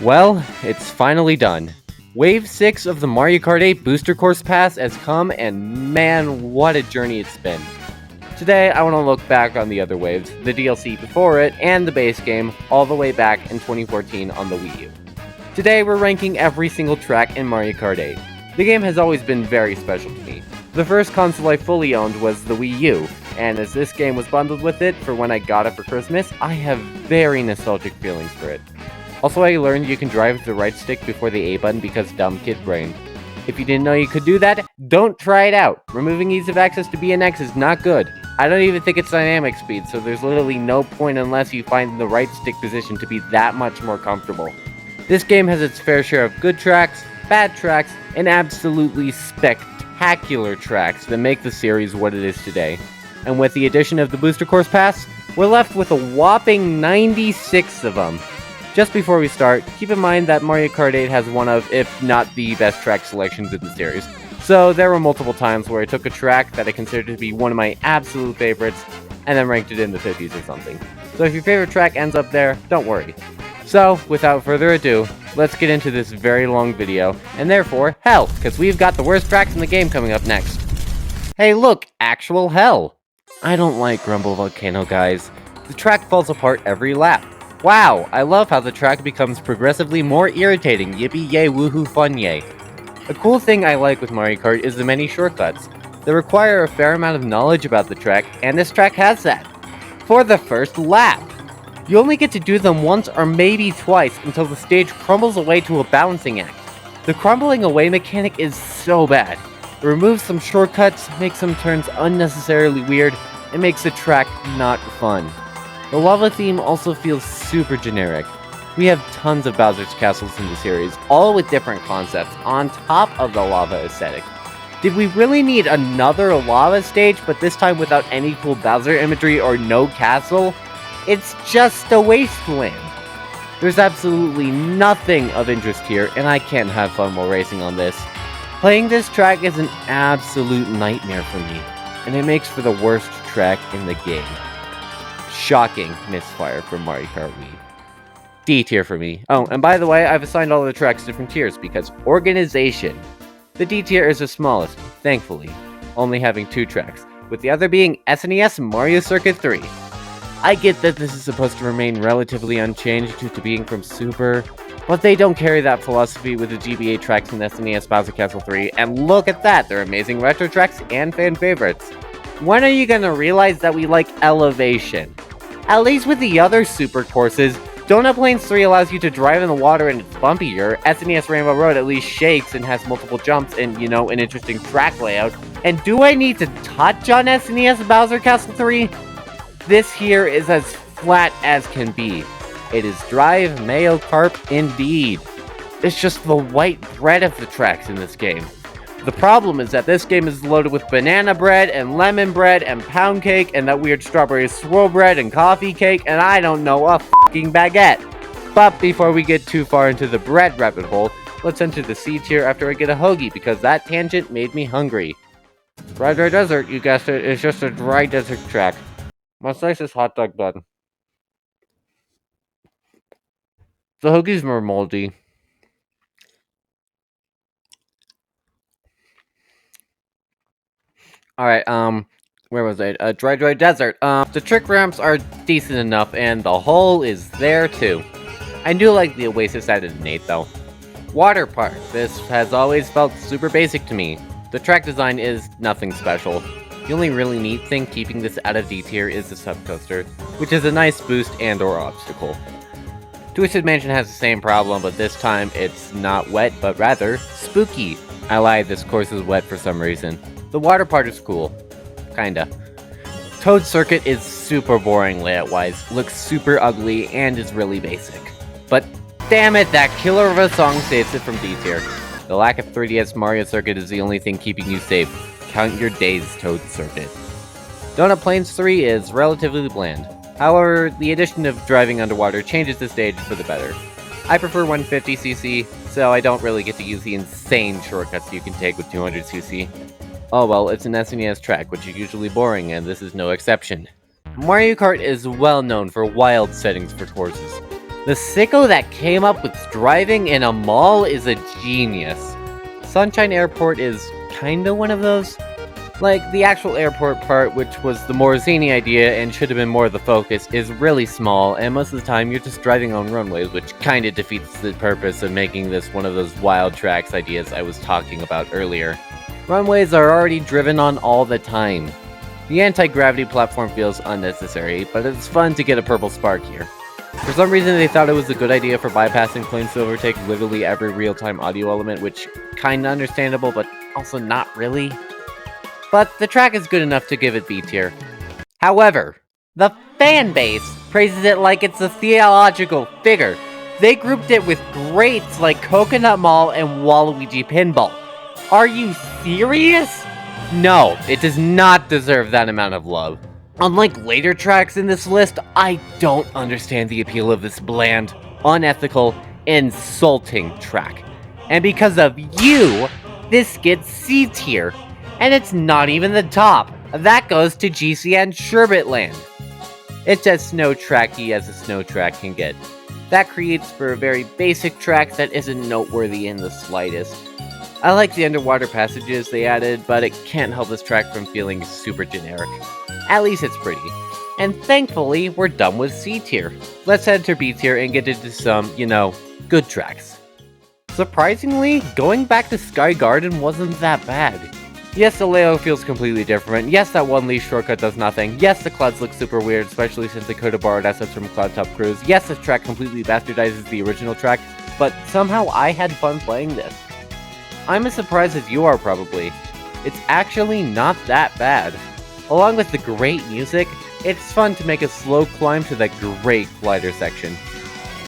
Well, it's finally done. Wave 6 of the Mario Kart 8 Booster Course Pass has come, and man, what a journey it's been. Today, I want to look back on the other waves, the DLC before it, and the base game, all the way back in 2014 on the Wii U. Today, we're ranking every single track in Mario Kart 8. The game has always been very special to me. The first console I fully owned was the Wii U, and as this game was bundled with it for when I got it for Christmas, I have very nostalgic feelings for it. Also, I learned you can drive with the right stick before the A button because dumb kid brain. If you didn't know you could do that, don't try it out. Removing ease of access to BNX is not good. I don't even think it's dynamic speed, so there's literally no point unless you find the right stick position to be that much more comfortable. This game has its fair share of good tracks, bad tracks, and absolutely spectacular tracks that make the series what it is today. And with the addition of the Booster Course Pass, we're left with a whopping 96 of them. Just before we start, keep in mind that Mario Kart 8 has one of, if not the best track selections in the series. So there were multiple times where I took a track that I considered to be one of my absolute favorites, and then ranked it in the 50s or something. So if your favorite track ends up there, don't worry. So, without further ado, let's get into this very long video, and therefore, hell, because we've got the worst tracks in the game coming up next. Hey look, actual hell! I don't like Grumble Volcano, guys. The track falls apart every lap. Wow, I love how the track becomes progressively more irritating, yippee yay woohoo fun yay. A cool thing I like with Mario Kart is the many shortcuts. They require a fair amount of knowledge about the track, and this track has that. For the first lap! You only get to do them once or maybe twice until the stage crumbles away to a balancing act. The crumbling away mechanic is so bad. It removes some shortcuts, makes some turns unnecessarily weird, and makes the track not fun. The lava theme also feels super generic. We have tons of Bowser's castles in the series, all with different concepts, on top of the lava aesthetic. Did we really need another lava stage, but this time without any cool Bowser imagery or no castle? It's just a wasteland. There's absolutely nothing of interest here, and I can't have fun while racing on this. Playing this track is an absolute nightmare for me, and it makes for the worst track in the game. Shocking misfire from Mario Kart Wii. D tier for me. Oh, and by the way, I've assigned all the tracks different tiers because organization. The D tier is the smallest, thankfully, only having 2 tracks, with the other being SNES Mario Circuit 3. I get that this is supposed to remain relatively unchanged due to being from Super, but they don't carry that philosophy with the GBA tracks in SNES Bowser Castle 3, and look at that, they're amazing retro tracks and fan favorites. When are you gonna realize that we like elevation? At least with the other Super courses, Donut Plains 3 allows you to drive in the water and it's bumpier, SNES Rainbow Road at least shakes and has multiple jumps and, an interesting track layout. And do I need to touch on SNES Bowser Castle 3? This here is as flat as can be. It is Drive Mayo Carp indeed. It's just the white bread of the tracks in this game. The problem is that this game is loaded with banana bread and lemon bread and pound cake and that weird strawberry swirl bread and coffee cake and I don't know, a fucking baguette. But before we get too far into the bread rabbit hole, let's enter the C tier after I get a hoagie because that tangent made me hungry. Dry Desert, you guessed it, is just a dry desert track. My slice is hot dog bun. The hoagie's more moldy. Alright, where was I? Dry Desert. The trick ramps are decent enough, and the hole is there too. I do like the Oasis added an 8 though. Water Park. This has always felt super basic to me. The track design is nothing special. The only really neat thing keeping this out of D tier is the subcoaster, which is a nice boost and or obstacle. Twisted Mansion has the same problem, but this time it's not wet, but rather spooky. I lied, this course is wet for some reason. The water part is cool. Kinda. Toad Circuit is super boring layout-wise, looks super ugly, and is really basic. But damn it, that killer of a song saves it from D tier. The lack of 3DS Mario Circuit is the only thing keeping you safe. Count your days, Toad Circuit. Donut Plains 3 is relatively bland. However, the addition of driving underwater changes the stage for the better. I prefer 150cc, so I don't really get to use the insane shortcuts you can take with 200cc. Oh well, it's an SNES track, which is usually boring, and this is no exception. Mario Kart is well known for wild settings for courses. The sicko that came up with driving in a mall is a genius. Sunshine Airport is kinda one of those. Like, the actual airport part, which was the more zany idea and should have been more of the focus, is really small, and most of the time you're just driving on runways, which kinda defeats the purpose of making this one of those wild tracks ideas I was talking about earlier. Runways are already driven on all the time. The anti-gravity platform feels unnecessary, but it's fun to get a purple spark here. For some reason they thought it was a good idea for bypassing planes to overtake literally every real-time audio element, which kinda understandable, but also not really. But the track is good enough to give it B tier. However, the fan base praises it like it's a theological figure. They grouped it with greats like Coconut Mall and Waluigi Pinball. Are you serious? No, it does not deserve that amount of love. Unlike later tracks in this list, I don't understand the appeal of this bland, unethical, insulting track. And because of you, this gets C tier. And it's not even the top. That goes to GCN Sherbetland. It's as snow tracky as a snow track can get. That creates for a very basic track that isn't noteworthy in the slightest. I like the underwater passages they added, but it can't help this track from feeling super generic. At least it's pretty. And thankfully, we're done with C tier. Let's head to B tier and get into some, good tracks. Surprisingly, going back to Sky Garden wasn't that bad. Yes, the layout feels completely different. Yes, that one leash shortcut does nothing. Yes, the clouds look super weird, especially since they could have borrowed assets from Cloud Top Cruise. Yes, this track completely bastardizes the original track, but somehow I had fun playing this. I'm as surprised as you are, probably. It's actually not that bad. Along with the great music, it's fun to make a slow climb to that great glider section.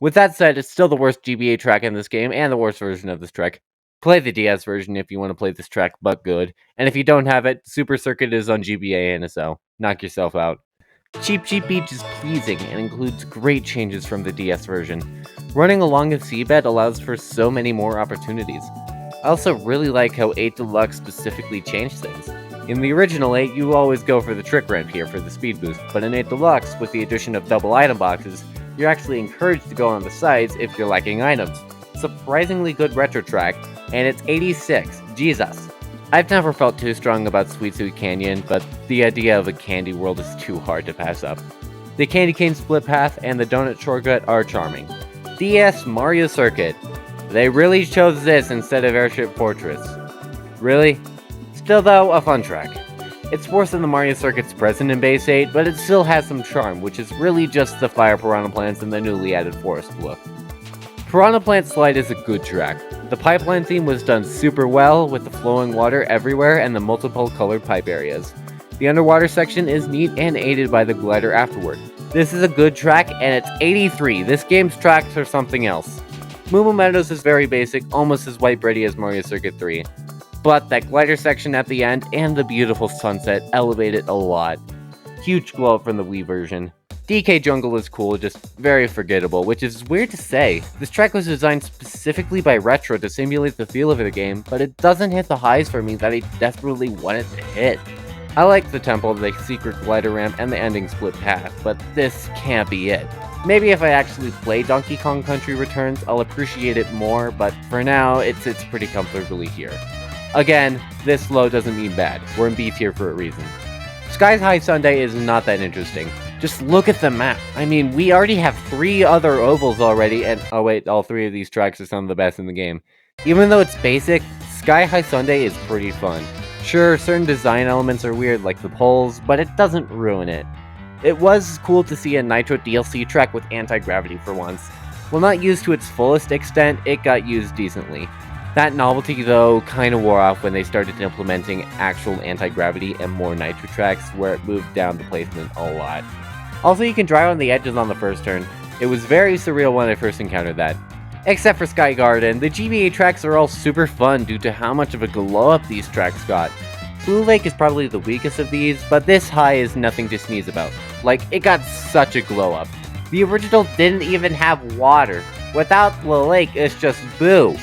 With that said, it's still the worst GBA track in this game, and the worst version of this track. Play the DS version if you want to play this track, but good. And if you don't have it, Super Circuit is on GBA NSO. Knock yourself out. Cheap Cheap Beach is pleasing and includes great changes from the DS version. Running along the seabed allows for so many more opportunities. I also really like how 8 Deluxe specifically changed things. In the original 8, you always go for the trick ramp here for the speed boost, but in 8 Deluxe, with the addition of double item boxes, you're actually encouraged to go on the sides if you're lacking items. Surprisingly good retro track, and it's 86. Jesus. I've never felt too strong about Sweet Sweet Canyon, but the idea of a candy world is too hard to pass up. The Candy Cane split path and the donut shortcut are charming. DS Mario Circuit. They really chose this instead of Airship Fortress. Really? Still though, a fun track. It's worse than the Mario Circuits present in Base 8, but it still has some charm, which is really just the fire piranha plants and the newly added forest look. Piranha Plant Slide is a good track. The pipeline theme was done super well with the flowing water everywhere and the multiple colored pipe areas. The underwater section is neat and aided by the glider afterward. This is a good track and it's 83. This game's tracks are something else. Moo Moo Meadows is very basic, almost as white bready as Mario Circuit 3. But that glider section at the end and the beautiful sunset elevate it a lot. Huge glow up from the Wii version. DK Jungle is cool, just very forgettable, which is weird to say. This track was designed specifically by Retro to simulate the feel of the game, but it doesn't hit the highs for me that I desperately wanted to hit. I like the temple, the secret glider ramp, and the ending split path, but this can't be it. Maybe if I actually play Donkey Kong Country Returns, I'll appreciate it more, but for now, it sits pretty comfortably here. Again, this low doesn't mean bad. We're in B tier for a reason. Skies High Sunday is not that interesting. Just look at the map. I mean, we already have 3 other ovals already, and oh wait, all 3 of these tracks are some of the best in the game. Even though it's basic, Sky High Sunday is pretty fun. Sure, certain design elements are weird like the poles, but it doesn't ruin it. It was cool to see a Nitro DLC track with anti-gravity for once. While not used to its fullest extent, it got used decently. That novelty though kinda wore off when they started implementing actual anti-gravity and more Nitro tracks where it moved down the placement a lot. Also, you can drive on the edges on the first turn. It was very surreal when I first encountered that. Except for Sky Garden, the GBA tracks are all super fun due to how much of a glow up these tracks got. Blue Lake is probably the weakest of these, but this high is nothing to sneeze about. Like, it got such a glow up. The original didn't even have water. Without the lake, it's just boo.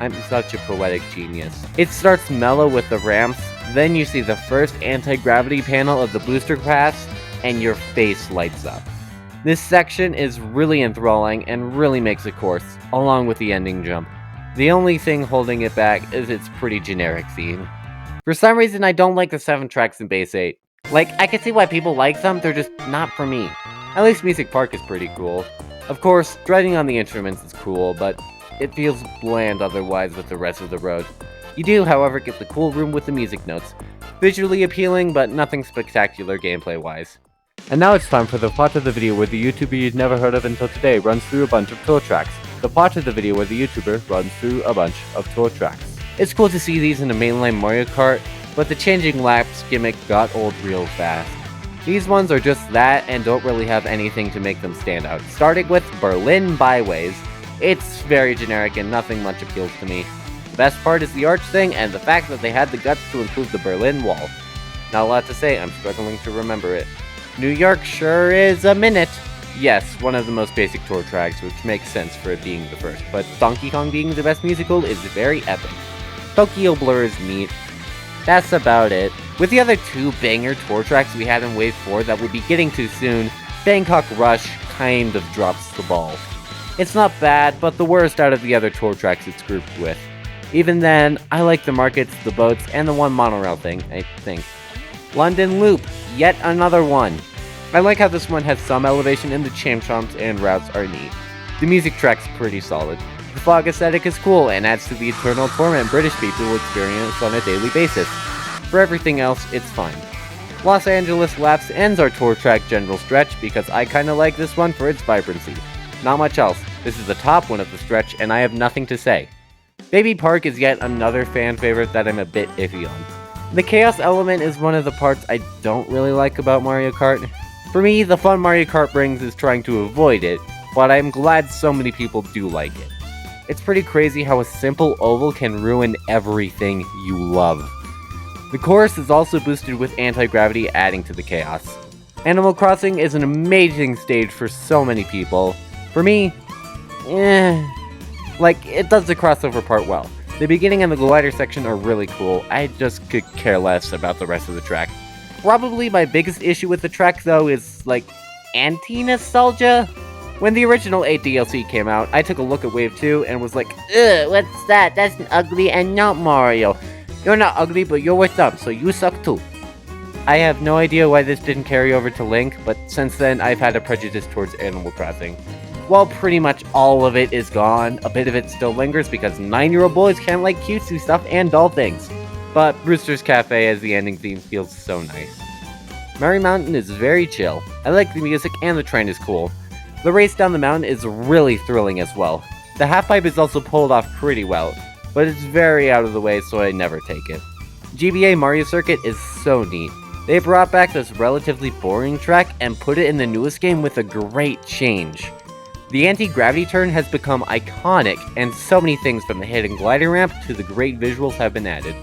I'm such a poetic genius. It starts mellow with the ramps, then you see the first anti-gravity panel of the booster pass, and your face lights up. This section is really enthralling and really makes a course, along with the ending jump. The only thing holding it back is its pretty generic theme. For some reason, I don't like the 7 tracks in Base 8. Like, I can see why people like them, they're just not for me. At least Music Park is pretty cool. Of course, dreading on the instruments is cool, but it feels bland otherwise with the rest of the road. You do, however, get the cool room with the music notes. Visually appealing, but nothing spectacular gameplay-wise. And now it's time for the part of the video where the YouTuber you'd never heard of until today runs through a bunch of tour tracks. The part of the video where the YouTuber runs through a bunch of tour tracks. It's cool to see these in a mainline Mario Kart, but the changing laps gimmick got old real fast. These ones are just that and don't really have anything to make them stand out. Starting with Berlin Byways. It's very generic and nothing much appeals to me. The best part is the arch thing and the fact that they had the guts to improve the Berlin Wall. Not a lot to say, I'm struggling to remember it. New York sure is a minute. Yes, one of the most basic tour tracks, which makes sense for it being the first, but Donkey Kong being the best musical is very epic. Tokyo Blur is neat. That's about it. With the other 2 banger tour tracks we had in Wave 4 that we'll be getting to soon, Bangkok Rush kind of drops the ball. It's not bad, but the worst out of the other tour tracks it's grouped with. Even then, I like the markets, the boats, and the one monorail thing, I think. London Loop, yet another one. I like how this one has some elevation and the champ-chomps and routes are neat. The music track's pretty solid. The fog aesthetic is cool and adds to the eternal torment British people experience on a daily basis. For everything else, it's fine. Los Angeles Laps ends our tour track general stretch because I kinda like this one for its vibrancy. Not much else. This is the top one of the stretch and I have nothing to say. Baby Park is yet another fan favorite that I'm a bit iffy on. The chaos element is one of the parts I don't really like about Mario Kart. For me, the fun Mario Kart brings is trying to avoid it, but I'm glad so many people do like it. It's pretty crazy how a simple oval can ruin everything you love. The course is also boosted with anti-gravity adding to the chaos. Animal Crossing is an amazing stage for so many people. For me, it does the crossover part well. The beginning and the glider section are really cool, I just could care less about the rest of the track. Probably my biggest issue with the track though is, anti-nostalgia? When the original 8 DLC came out, I took a look at Wave 2 and was like, ugh, what's that? That's ugly and not Mario. You're not ugly, but you're with them, so you suck too. I have no idea why this didn't carry over to Link, but since then I've had a prejudice towards Animal Crossing. While pretty much all of it is gone, a bit of it still lingers because 9-year-old boys can't like cutesy stuff and doll things. But Brewster's Cafe as the ending theme feels so nice. Merry Mountain is very chill. I like the music and the train is cool. The race down the mountain is really thrilling as well. The half-pipe is also pulled off pretty well, but it's very out of the way so I never take it. GBA Mario Circuit is so neat. They brought back this relatively boring track and put it in the newest game with a great change. The anti-gravity turn has become iconic, and so many things from the hidden glider ramp to the great visuals have been added.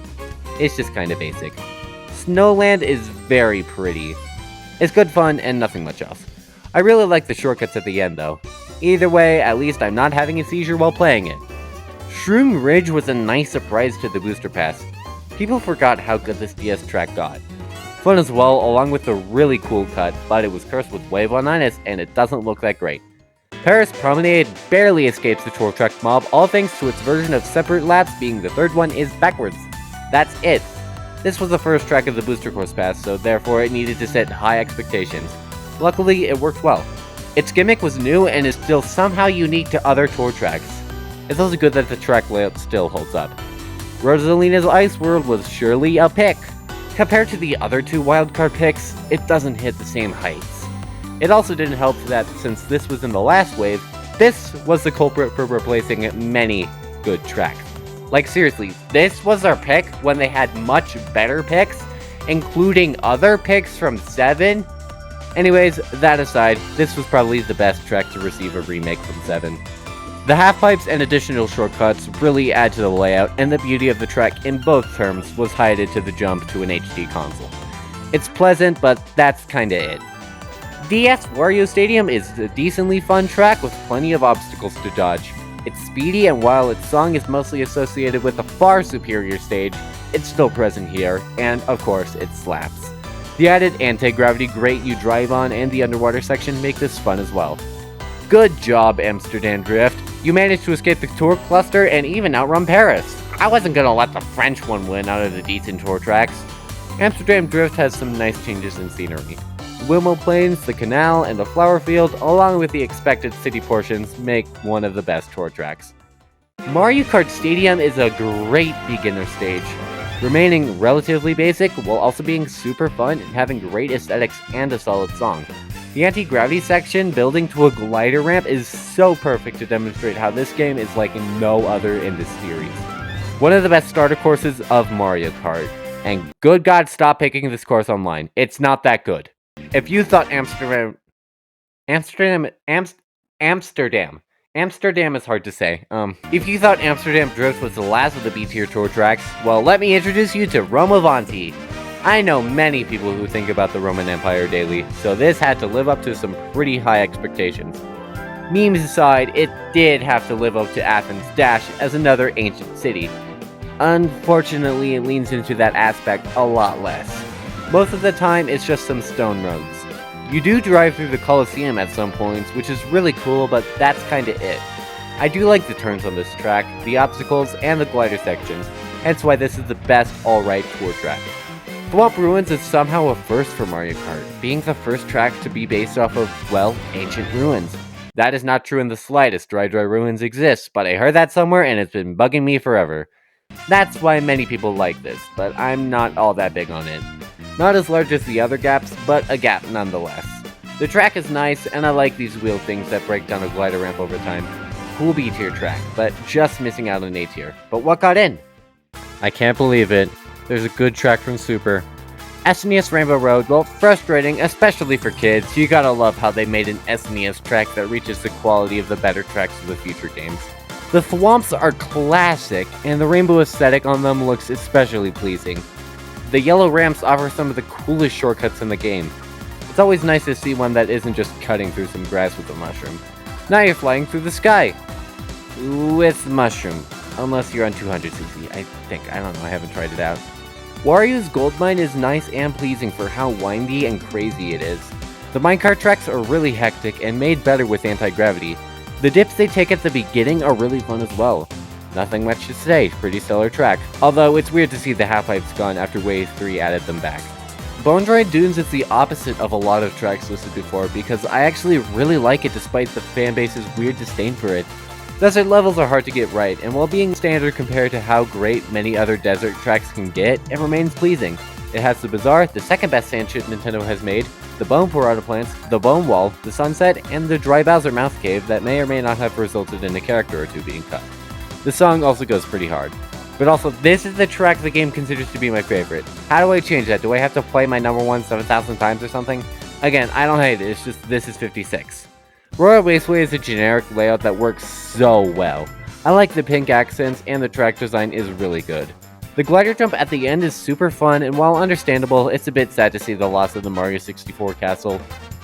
It's just kinda basic. Snowland is very pretty. It's good fun and nothing much else. I really like the shortcuts at the end though. Either way, at least I'm not having a seizure while playing it. Shroom Ridge was a nice surprise to the booster pass. People forgot how good this DS track got. Fun as well, along with the really cool cut, but it was cursed with Wave 1-itis and it doesn't look that great. Paris Promenade barely escapes the tour track mob, all thanks to its version of separate laps being the third one is backwards. That's it. This was the first track of the booster course pass, so therefore it needed to set high expectations. Luckily, it worked well. Its gimmick was new and is still somehow unique to other tour tracks. It's also good that the track layout still holds up. Rosalina's Ice World was surely a pick. Compared to the other 2 wildcard picks, it doesn't hit the same heights. It also didn't help that since this was in the last wave, this was the culprit for replacing many good tracks. Like seriously, this was our pick when they had much better picks, including other picks from 7? Anyways, that aside, this was probably the best track to receive a remake from 7. The half-pipes and additional shortcuts really add to the layout, and the beauty of the track in both terms was hidden to the jump to an HD console. It's pleasant, but that's kinda it. DS Wario Stadium is a decently fun track with plenty of obstacles to dodge. It's speedy, and while its song is mostly associated with a far superior stage, it's still present here, and of course, it slaps. The added anti-gravity grate you drive on and the underwater section make this fun as well. Good job, Amsterdam Drift. You managed to escape the tour cluster and even outrun Paris. I wasn't gonna let the French one win out of the decent tour tracks. Amsterdam Drift has some nice changes in scenery. The windmill plains, the canal, and the flower field, along with the expected city portions, make one of the best tour tracks. Mario Kart Stadium is a great beginner stage, remaining relatively basic while also being super fun and having great aesthetics and a solid song. The anti-gravity section building to a glider ramp is so perfect to demonstrate how this game is like no other in this series. One of the best starter courses of Mario Kart, and good God, stop picking this course online. It's not that good. If you thought Amsterdam is hard to say. If you thought Amsterdam Drift was the last of the B-tier tour tracks, well, let me introduce you to Rome Avanti. I know many people who think about the Roman Empire daily, so this had to live up to some pretty high expectations. Memes aside, it did have to live up to Athens' Dash as another ancient city. Unfortunately, it leans into that aspect a lot less. Most of the time, it's just some stone roads. You do drive through the Colosseum at some points, which is really cool, but that's kinda it. I do like the turns on this track, the obstacles, and the glider sections, hence why this is the best alright tour track. Swamp Ruins is somehow a first for Mario Kart, being the first track to be based off of, well, ancient ruins. That is not true in the slightest. Dry Ruins exists, but I heard that somewhere and it's been bugging me forever. That's why many people like this, but I'm not all that big on it. Not as large as the other gaps, but a gap nonetheless. The track is nice, and I like these wheel things that break down a glider ramp over time. Cool B tier track, but just missing out on A tier. But what got in? I can't believe it. There's a good track from Super. SNES Rainbow Road, well, frustrating, especially for kids. You gotta love how they made an SNES track that reaches the quality of the better tracks of the future games. The thwomps are classic, and the rainbow aesthetic on them looks especially pleasing. The yellow ramps offer some of the coolest shortcuts in the game. It's always nice to see one that isn't just cutting through some grass with a mushroom. Now you're flying through the sky! With mushroom. Unless you're on 200cc, I think. I don't know, I haven't tried it out. Wario's Gold Mine is nice and pleasing for how windy and crazy it is. The minecart tracks are really hectic and made better with anti-gravity. The dips they take at the beginning are really fun as well. Nothing much to say, pretty stellar track. Although it's weird to see the half-pipes gone after Wave 3 added them back. Bone Droid Dunes is the opposite of a lot of tracks listed before because I actually really like it despite the fanbase's weird disdain for it. Desert levels are hard to get right, and while being standard compared to how great many other desert tracks can get, it remains pleasing. It has the Bazaar, the second best sand chute Nintendo has made, the Bone Piranha Plants, the Bone Wall, the Sunset, and the Dry Bowser Mouth Cave that may or may not have resulted in a character or two being cut. The song also goes pretty hard. But also, this is the track the game considers to be my favorite. How do I change that? Do I have to play my number one 7,000 times or something? Again, I don't hate it, it's just this is 56. Royal Raceway is a generic layout that works so well. I like the pink accents and the track design is really good. The glider jump at the end is super fun, and while understandable, it's a bit sad to see the loss of the Mario 64 castle.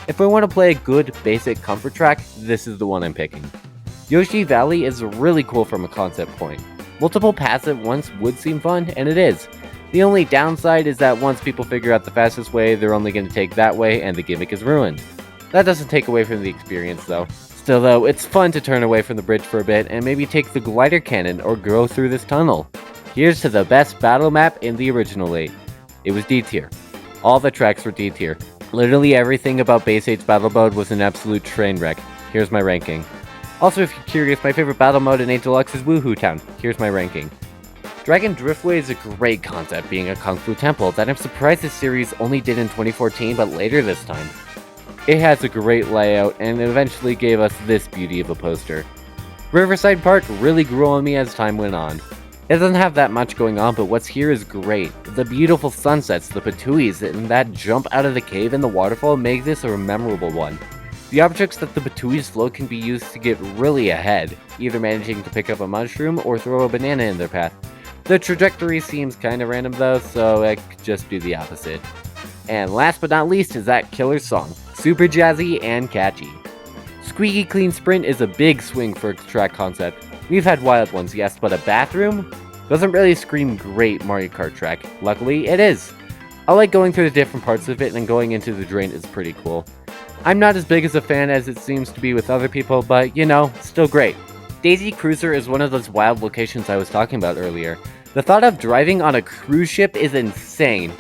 If I want to play a good, basic comfort track, this is the one I'm picking. Yoshi Valley is really cool from a concept point. Multiple paths at once would seem fun, and it is. The only downside is that once people figure out the fastest way, they're only going to take that way, and the gimmick is ruined. That doesn't take away from the experience though. Still though, it's fun to turn away from the bridge for a bit and maybe take the glider cannon or go through this tunnel. Here's to the best battle map in the original 8. It was D tier. All the tracks were D tier. Literally everything about Base 8's battle mode was an absolute train wreck. Here's my ranking. Also, if you're curious, my favorite battle mode in 8 Deluxe is Woohoo Town. Here's my ranking. Dragon Driftway is a great concept, being a Kung Fu temple that I'm surprised this series only did in 2014 but later this time. It has a great layout and eventually gave us this beauty of a poster. Riverside Park really grew on me as time went on. It doesn't have that much going on, but what's here is great. The beautiful sunsets, the patooies, and that jump out of the cave in the waterfall make this a memorable one. The objects that the patooies float can be used to get really ahead, either managing to pick up a mushroom or throw a banana in their path. The trajectory seems kinda random though, so I could just do the opposite. And last but not least is that killer song. Super jazzy and catchy. Squeaky Clean Sprint is a big swing for a track concept. We've had wild ones, yes, but a bathroom? Doesn't really scream great Mario Kart track. Luckily, it is. I like going through the different parts of it, and going into the drain is pretty cool. I'm not as big as a fan as it seems to be with other people, but you know, still great. Daisy Cruiser is one of those wild locations I was talking about earlier. The thought of driving on a cruise ship is insane,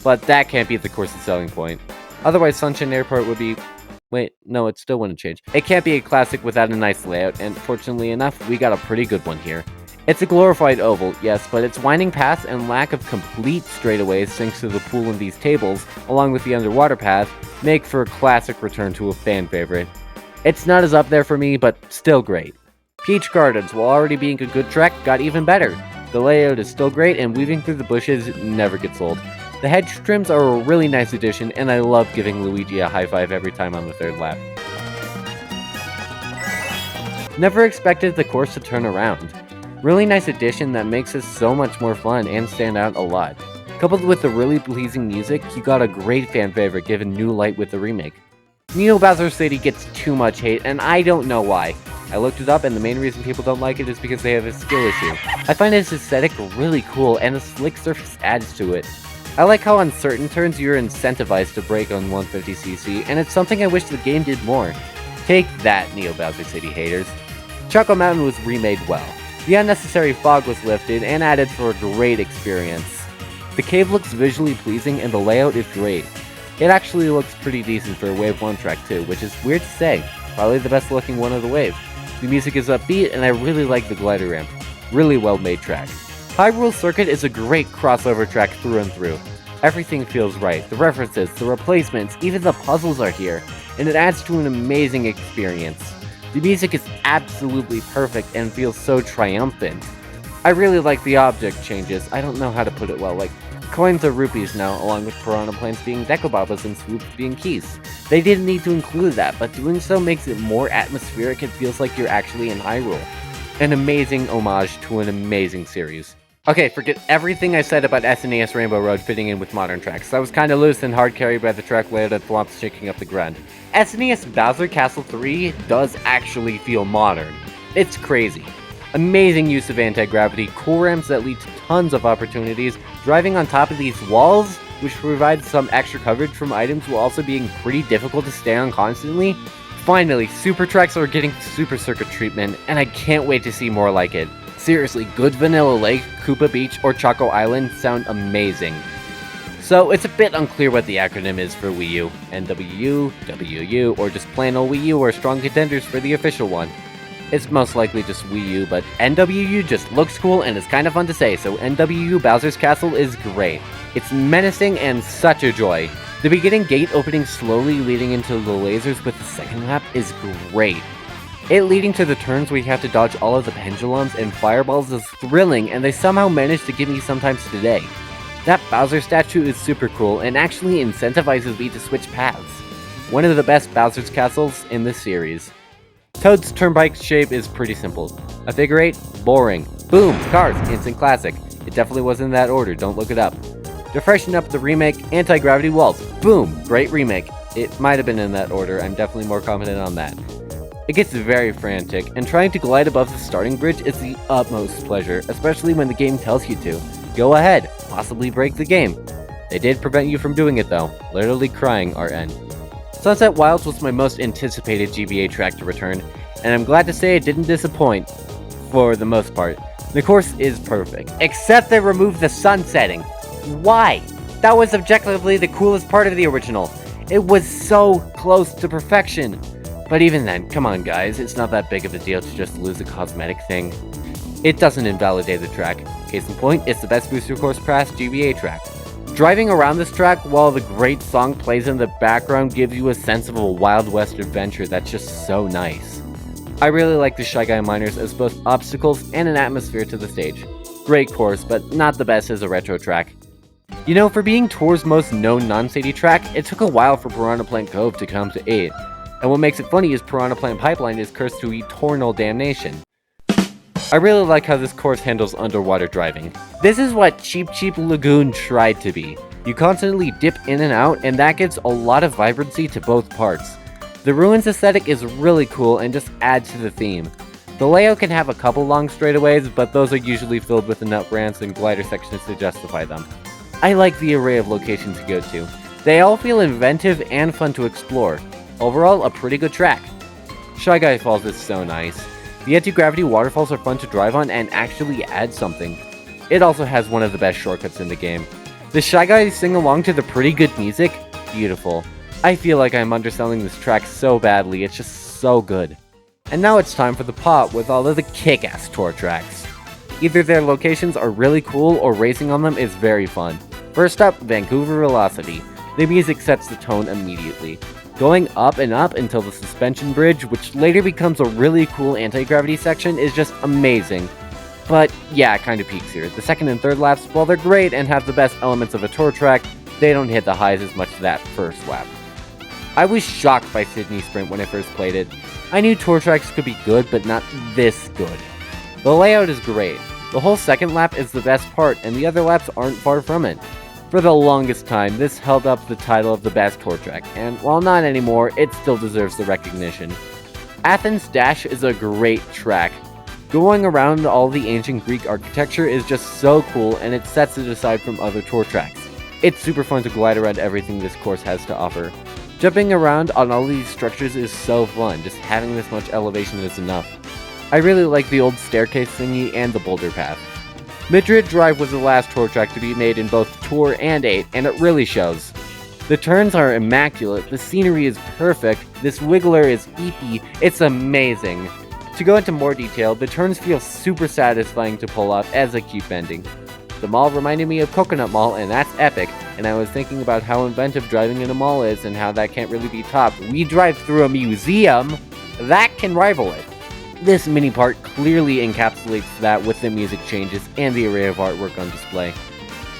but that can't be the course's selling point. Otherwise, Sunshine Airport would be... Wait, no, it still wouldn't change. It can't be a classic without a nice layout, and fortunately enough, we got a pretty good one here. It's a glorified oval, yes, but its winding paths and lack of complete straightaways thanks to the pool and these tables, along with the underwater path, make for a classic return to a fan favorite. It's not as up there for me, but still great. Peach Gardens, while already being a good trek, got even better. The layout is still great, and weaving through the bushes never gets old. The hedge trims are a really nice addition, and I love giving Luigi a high five every time on the third lap. Never expected the course to turn around. Really nice addition that makes it so much more fun and stand out a lot. Coupled with the really pleasing music, you got a great fan favorite given new light with the remake. Neo Bowser City gets too much hate, and I don't know why. I looked it up, and the main reason people don't like it is because they have a skill issue. I find its aesthetic really cool, and the slick surface adds to it. I like how on certain turns you're incentivized to brake on 150cc, and it's something I wish the game did more. Take that, Neo Bowser City haters. Choco Mountain was remade well. The unnecessary fog was lifted and added for a great experience. The cave looks visually pleasing and the layout is great. It actually looks pretty decent for a Wave 1 track too, which is weird to say. Probably the best looking one of the wave. The music is upbeat and I really like the glider ramp. Really well made track. Hyrule Circuit is a great crossover track through and through. Everything feels right. The references, the replacements, even the puzzles are here, and it adds to an amazing experience. The music is absolutely perfect and feels so triumphant. I really like the object changes. I don't know how to put it well, like coins are rupees now, along with piranha plants being decobabas and swoops being keys. They didn't need to include that, but doing so makes it more atmospheric and feels like you're actually in Hyrule. An amazing homage to an amazing series. Okay, forget everything I said about SNES Rainbow Road fitting in with modern tracks. That was kinda loose and hard carried by the track layout and thwomps shaking up the ground. SNES Bowser Castle 3 does actually feel modern. It's crazy. Amazing use of anti-gravity, cool ramps that lead to tons of opportunities, driving on top of these walls, which provides some extra coverage from items while also being pretty difficult to stay on constantly. Finally, super tracks are getting super circuit treatment, and I can't wait to see more like it. Seriously, good Vanilla Lake, Koopa Beach, or Choco Island sound amazing. So it's a bit unclear what the acronym is for Wii U. NWU, WU, or just plain old Wii U are strong contenders for the official one. It's most likely just Wii U, but NWU just looks cool and is kind of fun to say, so NWU Bowser's Castle is great. It's menacing and such a joy. The beginning gate opening slowly leading into the lasers with the second lap is great. It leading to the turns where you have to dodge all of the pendulums and fireballs is thrilling, and they somehow managed to give me sometimes today. That Bowser statue is super cool and actually incentivizes me to switch paths. One of the best Bowser's castles in this series. Toad's turnpike shape is pretty simple. A figure 8? Boring. Boom! Cars! Instant classic. It definitely was in that order, don't look it up. To freshen up the remake, anti-gravity walls. Boom! Great remake. It might have been in that order, I'm definitely more confident on that. It gets very frantic, and trying to glide above the starting bridge is the utmost pleasure, especially when the game tells you to. Go ahead, possibly break the game. They did prevent you from doing it though, literally crying RN. Sunset Wilds was my most anticipated GBA track to return, and I'm glad to say it didn't disappoint, for the most part. The course is perfect, except they removed the sunsetting. Why? That was objectively the coolest part of the original. It was so close to perfection. But even then, come on guys, it's not that big of a deal to just lose a cosmetic thing. It doesn't invalidate the track. Case in point, it's the best Booster Course Pass GBA track. Driving around this track while the great song plays in the background gives you a sense of a Wild West adventure that's just so nice. I really like the Shy Guy Miners as both obstacles and an atmosphere to the stage. Great course, but not the best as a retro track. You know, for being Tour's most known non-city track, it took a while for Piranha Plant Cove to come to 8. And what makes it funny is Piranha Plant Pipeline is cursed to eternal damnation. I really like how this course handles underwater driving. This is what Cheep Cheep Lagoon tried to be. You constantly dip in and out, and that gives a lot of vibrancy to both parts. The ruins aesthetic is really cool and just adds to the theme. The layout can have a couple long straightaways, but those are usually filled with enough ramps and glider sections to justify them. I like the array of locations to go to. They all feel inventive and fun to explore. Overall, a pretty good track. Shy Guy Falls is so nice. The anti-gravity waterfalls are fun to drive on and actually add something. It also has one of the best shortcuts in the game. The Shy Guys sing along to the pretty good music? Beautiful. I feel like I'm underselling this track so badly, it's just so good. And now it's time for the pot with all of the kick-ass tour tracks. Either their locations are really cool or racing on them is very fun. First up, Vancouver Velocity. The music sets the tone immediately. Going up and up until the suspension bridge, which later becomes a really cool anti-gravity section, is just amazing. But yeah, it kinda peaks here. The second and third laps, while they're great and have the best elements of a tour track, they don't hit the highs as much as that first lap. I was shocked by Sydney Sprint when I first played it. I knew tour tracks could be good, but not this good. The layout is great. The whole second lap is the best part, and the other laps aren't far from it. For the longest time, this held up the title of the best tour track, and while not anymore, it still deserves the recognition. Athens Dash is a great track. Going around all the ancient Greek architecture is just so cool, and it sets it aside from other tour tracks. It's super fun to glide around everything this course has to offer. Jumping around on all these structures is so fun, just having this much elevation is enough. I really like the old staircase thingy and the boulder path. Madrid Drive was the last tour track to be made in both Tour and 8, and it really shows. The turns are immaculate, the scenery is perfect, this wiggler is eepy, it's amazing. To go into more detail, the turns feel super satisfying to pull off as they keep bending. The mall reminded me of Coconut Mall, and that's epic, and I was thinking about how inventive driving in a mall is and how that can't really be topped. We drive through a museum! That can rival it. This mini part clearly encapsulates that with the music changes and the array of artwork on display.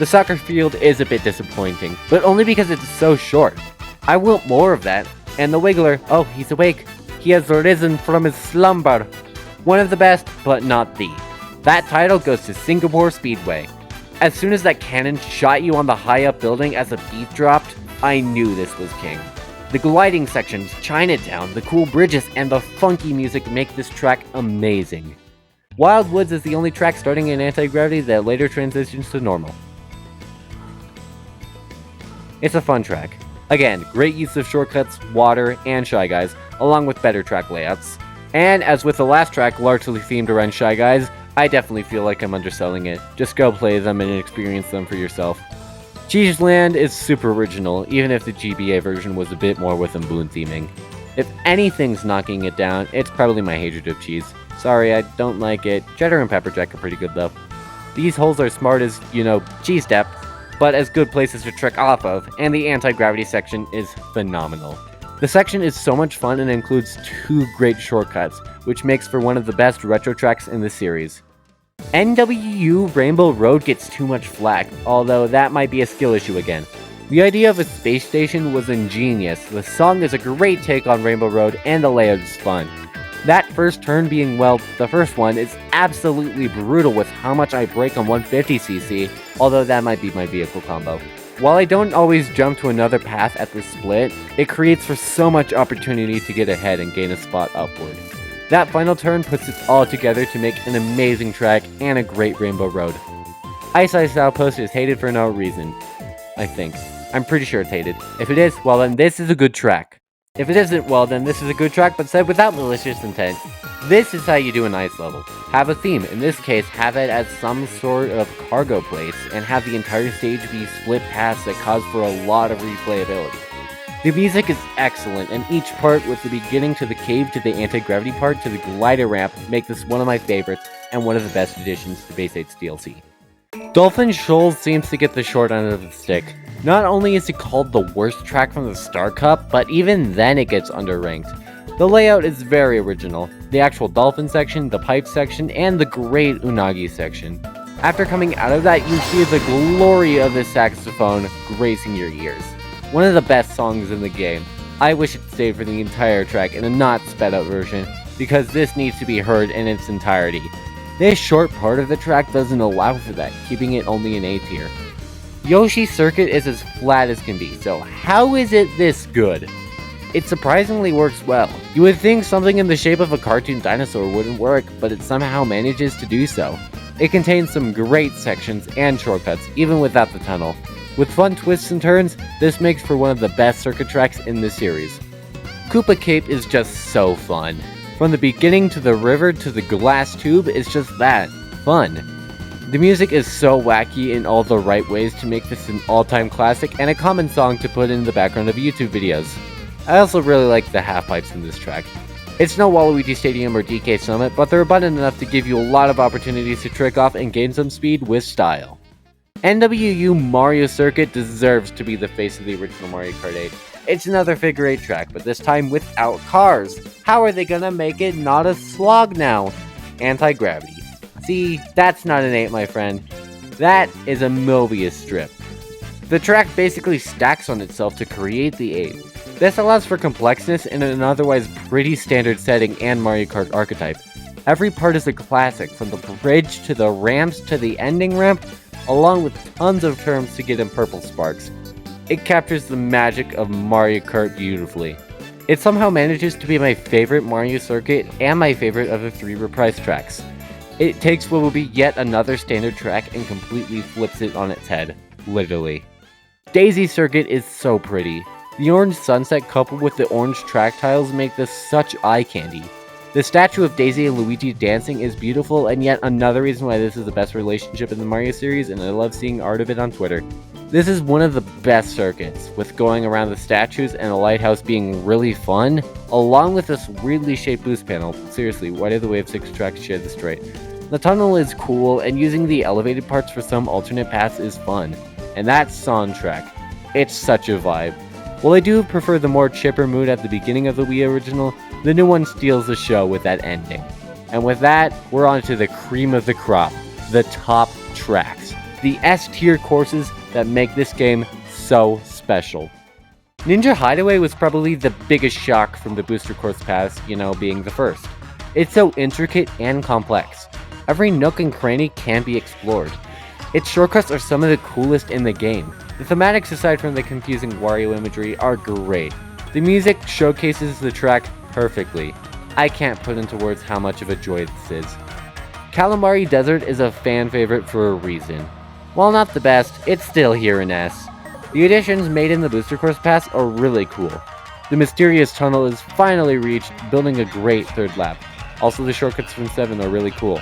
The soccer field is a bit disappointing, but only because it's so short. I want more of that. And the Wiggler, oh, he's awake. He has risen from his slumber. One of the best, but not the. That title goes to Singapore Speedway. As soon as that cannon shot you on the high-up building as a beat dropped, I knew this was king. The gliding sections, Chinatown, the cool bridges, and the funky music make this track amazing. Wild Woods is the only track starting in anti-gravity that later transitions to normal. It's a fun track. Again, great use of shortcuts, water, and Shy Guys, along with better track layouts. And as with the last track largely themed around Shy Guys, I definitely feel like I'm underselling it. Just go play them and experience them for yourself. Cheese Land is super original, even if the GBA version was a bit more with Mboon theming. If anything's knocking it down, it's probably my hatred of cheese. Sorry, I don't like it. Cheddar and pepper jack are pretty good though. These holes are smart as, cheese depth, but as good places to trick off of, and the anti-gravity section is phenomenal. The section is so much fun and includes 2 great shortcuts, which makes for one of the best retro tracks in the series. NWU Rainbow Road gets too much flack, although that might be a skill issue again. The idea of a space station was ingenious, the song is a great take on Rainbow Road, and the layout is fun. That first turn being, well, the first one, is absolutely brutal with how much I brake on 150cc, although that might be my vehicle combo. While I don't always jump to another path at the split, it creates for so much opportunity to get ahead and gain a spot upward. That final turn puts it all together to make an amazing track and a great Rainbow Road. Ice Ice Outpost is hated for no reason, I think. I'm pretty sure it's hated. If it is, well then this is a good track. If it isn't, well then this is a good track but said without malicious intent. This is how you do an ice level. Have a theme, in this case have it as some sort of cargo place, and have the entire stage be split paths that cause for a lot of replayability. The music is excellent, and each part, with the beginning to the cave to the anti-gravity part to the glider ramp, make this one of my favorites, and one of the best additions to Base 8's DLC. Dolphin Shoals seems to get the short end of the stick. Not only is it called the worst track from the Star Cup, but even then it gets underranked. The layout is very original. The actual dolphin section, the pipe section, and the great unagi section. After coming out of that, you hear the glory of the saxophone gracing your ears. One of the best songs in the game. I wish it stayed for the entire track in a not sped up version, because this needs to be heard in its entirety. This short part of the track doesn't allow for that, keeping it only in A tier. Yoshi Circuit is as flat as can be, so how is it this good? It surprisingly works well. You would think something in the shape of a cartoon dinosaur wouldn't work, but it somehow manages to do so. It contains some great sections and shortcuts, even without the tunnel. With fun twists and turns, this makes for one of the best circuit tracks in the series. Koopa Cape is just so fun. From the beginning to the river to the glass tube, it's just that, fun. The music is so wacky in all the right ways to make this an all-time classic and a common song to put in the background of YouTube videos. I also really like the half pipes in this track. It's no Waluigi Stadium or DK Summit, but they're abundant enough to give you a lot of opportunities to trick off and gain some speed with style. NWU Mario Circuit deserves to be the face of the original Mario Kart 8. It's another figure 8 track, but this time without cars. How are they gonna make it not a slog now? Anti-gravity. See, that's not an 8, my friend. That is a Mobius strip. The track basically stacks on itself to create the 8. This allows for complexness in an otherwise pretty standard setting and Mario Kart archetype. Every part is a classic, from the bridge to the ramps to the ending ramp, along with tons of terms to get in purple sparks. It captures the magic of Mario Kart beautifully. It somehow manages to be my favorite Mario circuit and my favorite of the 3 reprise tracks. It takes what will be yet another standard track and completely flips it on its head, literally. Daisy Circuit is so pretty. The orange sunset coupled with the orange track tiles make this such eye candy. The statue of Daisy and Luigi dancing is beautiful, and yet another reason why this is the best relationship in the Mario series, and I love seeing art of it on Twitter. This is one of the best circuits, with going around the statues and the lighthouse being really fun, along with this weirdly shaped boost panel. Seriously, why do the Wave 6 tracks share this trait? The tunnel is cool, and using the elevated parts for some alternate paths is fun. And that soundtrack, it's such a vibe. While I do prefer the more chipper mood at the beginning of the Wii original, the new one steals the show with that ending. And with that, we're on to the cream of the crop, the top tracks. The S-tier courses that make this game so special. Ninja Hideaway was probably the biggest shock from the Booster Course Pass, being the first. It's so intricate and complex. Every nook and cranny can be explored. Its shortcuts are some of the coolest in the game. The thematics, aside from the confusing Wario imagery, are great. The music showcases the track perfectly. I can't put into words how much of a joy this is. Calamari Desert is a fan favorite for a reason. While not the best, it's still here in S. The additions made in the Booster Course Pass are really cool. The mysterious tunnel is finally reached, building a great third lap. Also, the shortcuts from 7 are really cool.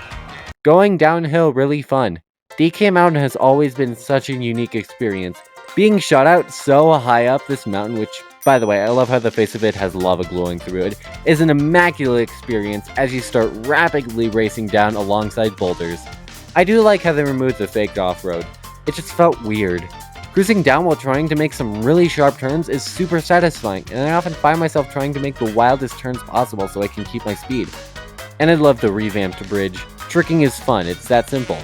Going downhill really fun. DK Mountain has always been such a unique experience. Being shot out so high up this mountain, which, by the way, I love how the face of it has lava glowing through it, is an immaculate experience as you start rapidly racing down alongside boulders. I do like how they removed the faked off-road. It just felt weird. Cruising down while trying to make some really sharp turns is super satisfying, and I often find myself trying to make the wildest turns possible so I can keep my speed. And I love the revamped bridge. Tricking is fun, it's that simple.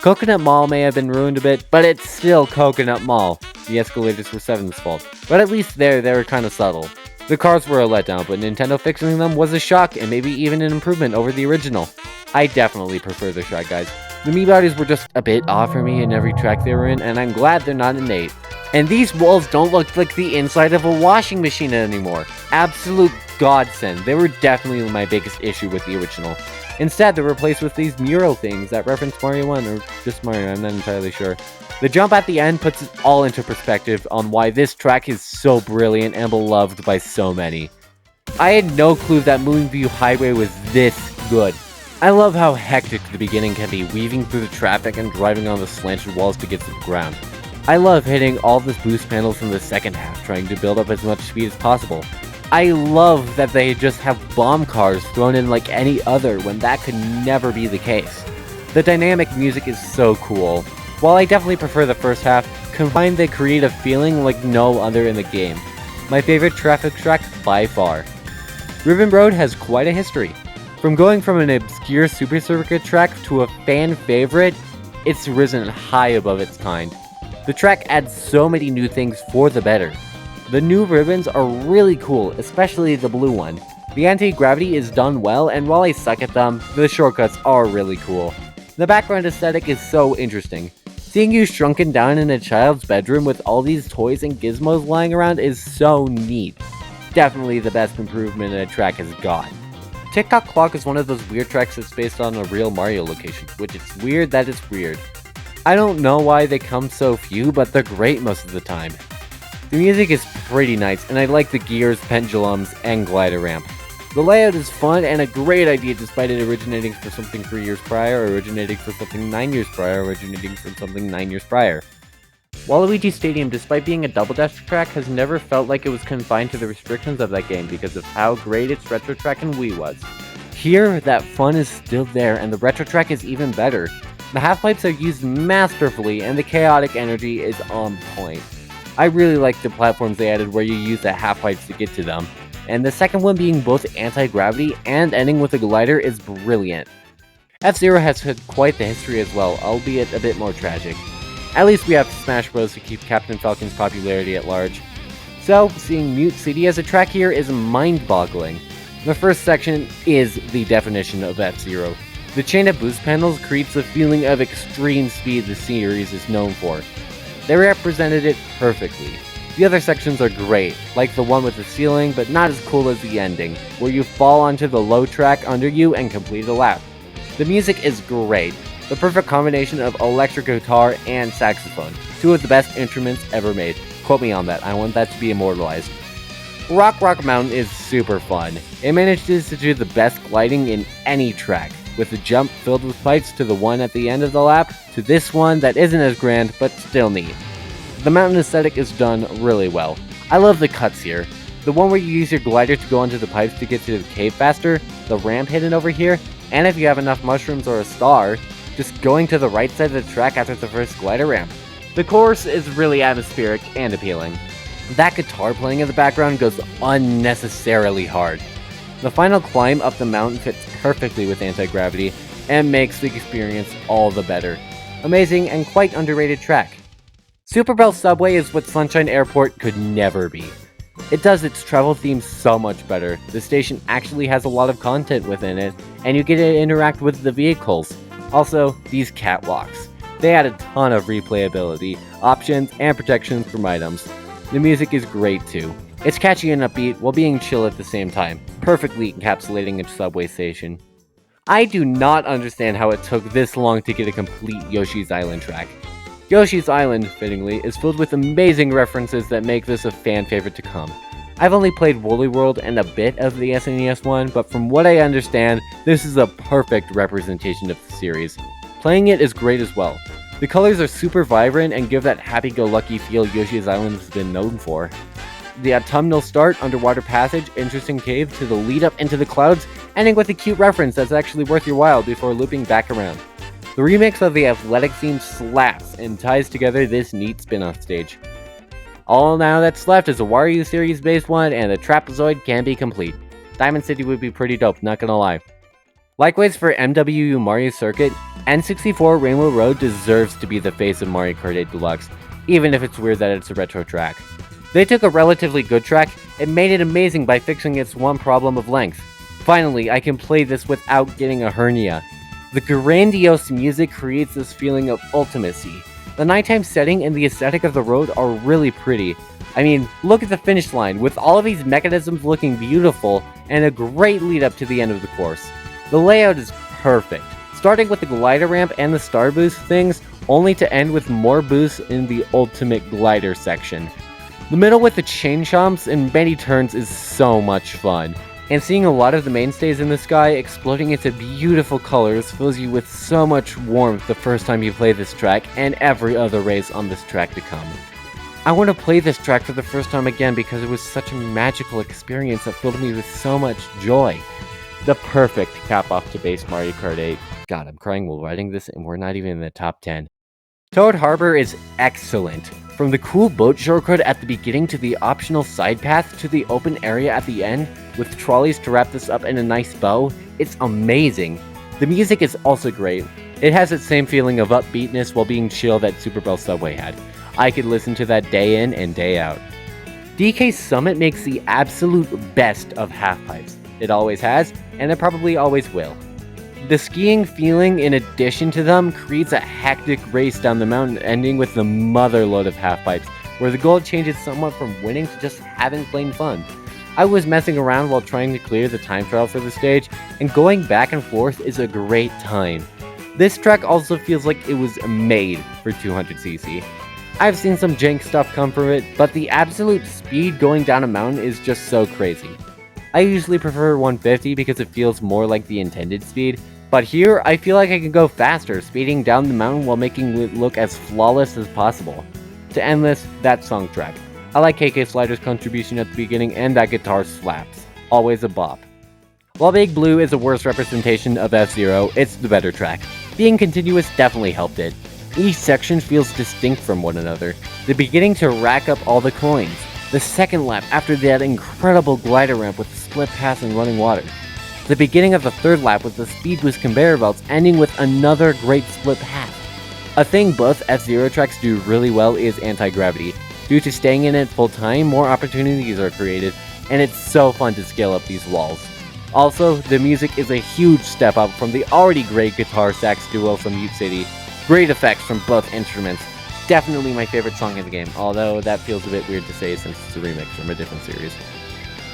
Coconut Mall may have been ruined a bit, but it's still Coconut Mall. The escalators were 7's fault, but at least they were kind of subtle. The cars were a letdown, but Nintendo fixing them was a shock and maybe even an improvement over the original. I definitely prefer the Shy Guys. The Mii bodies were just a bit off for me in every track they were in, and I'm glad they're not in 8. And these walls don't look like the inside of a washing machine anymore. Absolute godsend. They were definitely my biggest issue with the original. Instead, they're replaced with these mural things that reference Mario 1, or just Mario, I'm not entirely sure. The jump at the end puts it all into perspective on why this track is so brilliant and beloved by so many. I had no clue that Moving View Highway was this good. I love how hectic the beginning can be, weaving through the traffic and driving on the slanted walls to get to the ground. I love hitting all the boost panels in the second half, trying to build up as much speed as possible. I love that they just have bomb cars thrown in like any other when that could never be the case. The dynamic music is so cool. While I definitely prefer the first half, combined they create a feeling like no other in the game. My favorite traffic track by far. Ribbon Road has quite a history. From going from an obscure Super Circuit track to a fan favorite, it's risen high above its kind. The track adds so many new things for the better. The new ribbons are really cool, especially the blue one. The anti-gravity is done well, and while I suck at them, the shortcuts are really cool. The background aesthetic is so interesting. Seeing you shrunken down in a child's bedroom with all these toys and gizmos lying around is so neat. Definitely the best improvement a track has got. Tick-Tock Clock is one of those weird tracks that's based on a real Mario location, which is weird that it's weird. I don't know why they come so few, but they're great most of the time. The music is pretty nice, and I like the gears, pendulums, and glider ramp. The layout is fun and a great idea despite it originating from something 3 years prior, originating from something 9 years prior, originating from something 9 years prior. Waluigi Stadium, despite being a Double Dash track, has never felt like it was confined to the restrictions of that game because of how great its retro track in Wii was. Here, that fun is still there, and the retro track is even better. The half-pipes are used masterfully, and the chaotic energy is on point. I really like the platforms they added where you use the half-pipes to get to them, and the second one being both anti-gravity and ending with a glider is brilliant. F-Zero has had quite the history as well, albeit a bit more tragic. At least we have Smash Bros. To keep Captain Falcon's popularity at large. So, seeing Mute City as a track here is mind-boggling. The first section is the definition of F-Zero. The chain of boost panels creates a feeling of extreme speed the series is known for. They represented it perfectly. The other sections are great, like the one with the ceiling, but not as cool as the ending, where you fall onto the low track under you and complete a lap. The music is great, the perfect combination of electric guitar and saxophone, two of the best instruments ever made. Quote me on that, I want that to be immortalized. Rock Mountain is super fun. It manages to do the best gliding in any track, with a jump filled with pipes to the one at the end of the lap, to this one that isn't as grand, but still neat. The mountain aesthetic is done really well. I love the cuts here. The one where you use your glider to go onto the pipes to get to the cave faster, the ramp hidden over here, and if you have enough mushrooms or a star, just going to the right side of the track after the first glider ramp. The course is really atmospheric and appealing. That guitar playing in the background goes unnecessarily hard. The final climb up the mountain fits perfectly with anti-gravity and makes the experience all the better. Amazing and quite underrated track. Super Bell Subway is what Sunshine Airport could never be. It does its travel theme so much better. The station actually has a lot of content within it, and you get to interact with the vehicles. Also, these catwalks. They add a ton of replayability, options, and protections from items. The music is great too. It's catchy and upbeat while being chill at the same time, perfectly encapsulating a subway station. I do not understand how it took this long to get a complete Yoshi's Island track. Yoshi's Island, fittingly, is filled with amazing references that make this a fan favorite to come. I've only played Woolly World and a bit of the SNES one, but from what I understand, this is a perfect representation of the series. Playing it is great as well. The colors are super vibrant and give that happy-go-lucky feel Yoshi's Island has been known for. The autumnal start, underwater passage, interesting cave, to the lead up into the clouds, ending with a cute reference that's actually worth your while before looping back around. The remix of the athletic theme slaps and ties together this neat spin-off stage. All now that's left is a Wario series based one, and the trapezoid can be complete. Diamond City would be pretty dope, not gonna lie. Likewise for MWU Mario Circuit, N64 Rainbow Road deserves to be the face of Mario Kart 8 Deluxe, even if it's weird that it's a retro track. They took a relatively good track and made it amazing by fixing its one problem of length. Finally, I can play this without getting a hernia. The grandiose music creates this feeling of ultimacy. The nighttime setting and the aesthetic of the road are really pretty. I mean, look at the finish line, with all of these mechanisms looking beautiful, and a great lead up to the end of the course. The layout is perfect, starting with the glider ramp and the star boost things, only to end with more boosts in the ultimate glider section. The middle with the chain chomps and many turns is so much fun. And seeing a lot of the mainstays in the sky exploding into beautiful colors fills you with so much warmth the first time you play this track and every other race on this track to come. I want to play this track for the first time again because it was such a magical experience that filled me with so much joy. The perfect cap off to base Mario Kart 8. God, I'm crying while writing this and we're not even in the top 10. Toad Harbor is excellent. From the cool boat shortcut at the beginning to the optional side path to the open area at the end, with trolleys to wrap this up in a nice bow, it's amazing. The music is also great. It has that same feeling of upbeatness while being chill that Super Bell Subway had. I could listen to that day in and day out. DK Summit makes the absolute best of half-pipes. It always has, and it probably always will. The skiing feeling in addition to them creates a hectic race down the mountain ending with the motherload of half-pipes, where the goal changes somewhat from winning to just having plain fun. I was messing around while trying to clear the time trial for the stage, and going back and forth is a great time. This track also feels like it was made for 200cc. I've seen some jank stuff come from it, but the absolute speed going down a mountain is just so crazy. I usually prefer 150 because it feels more like the intended speed, but here I feel like I can go faster, speeding down the mountain while making it look as flawless as possible. To end this, that song track. I like KK Slider's contribution at the beginning, and that guitar slaps. Always a bop. While Big Blue is a worse representation of F-Zero, it's the better track. Being continuous definitely helped it. Each section feels distinct from one another. The beginning to rack up all the coins. The second lap after that incredible glider ramp with the split pass and running water. The beginning of the third lap with the speed boost conveyor belts ending with another great split pass. A thing both F-Zero tracks do really well is anti-gravity. Due to staying in it full time, more opportunities are created, and it's so fun to scale up these walls. Also, the music is a huge step up from the already great guitar sax duo from Ute City. Great effects from both instruments. Definitely my favorite song in the game, although that feels a bit weird to say since it's a remix from a different series.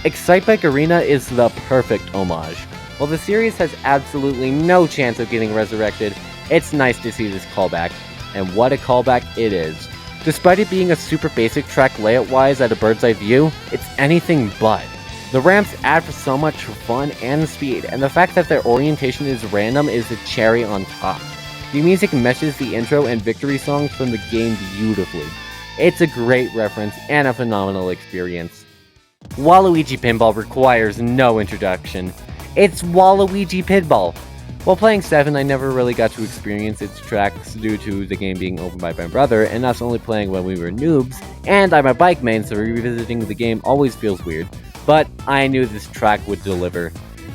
Excitebike Arena is the perfect homage. While the series has absolutely no chance of getting resurrected, it's nice to see this callback, and what a callback it is. Despite it being a super basic track layout-wise at a bird's eye view, it's anything but. The ramps add for so much fun and speed, and the fact that their orientation is random is the cherry on top. The music meshes the intro and victory songs from the game beautifully. It's a great reference and a phenomenal experience. Waluigi Pinball requires no introduction. It's Waluigi Pinball! While playing 7, I never really got to experience its tracks due to the game being owned by my brother and us only playing when we were noobs, and I'm a bike main so revisiting the game always feels weird, but I knew this track would deliver.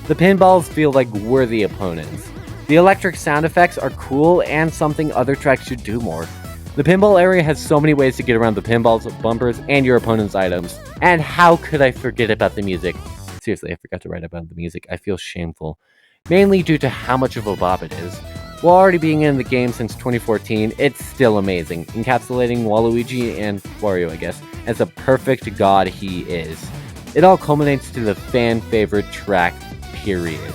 The pinballs feel like worthy opponents. The electric sound effects are cool and something other tracks should do more. The pinball area has so many ways to get around the pinballs, bumpers, and your opponent's items. And how could I forget about the music? Seriously, I forgot to write about the music. I feel shameful. Mainly due to how much of a bop it is. While already being in the game since 2014, it's still amazing, encapsulating Waluigi and Wario, I guess, as the perfect god he is. It all culminates to the fan-favorite track, period.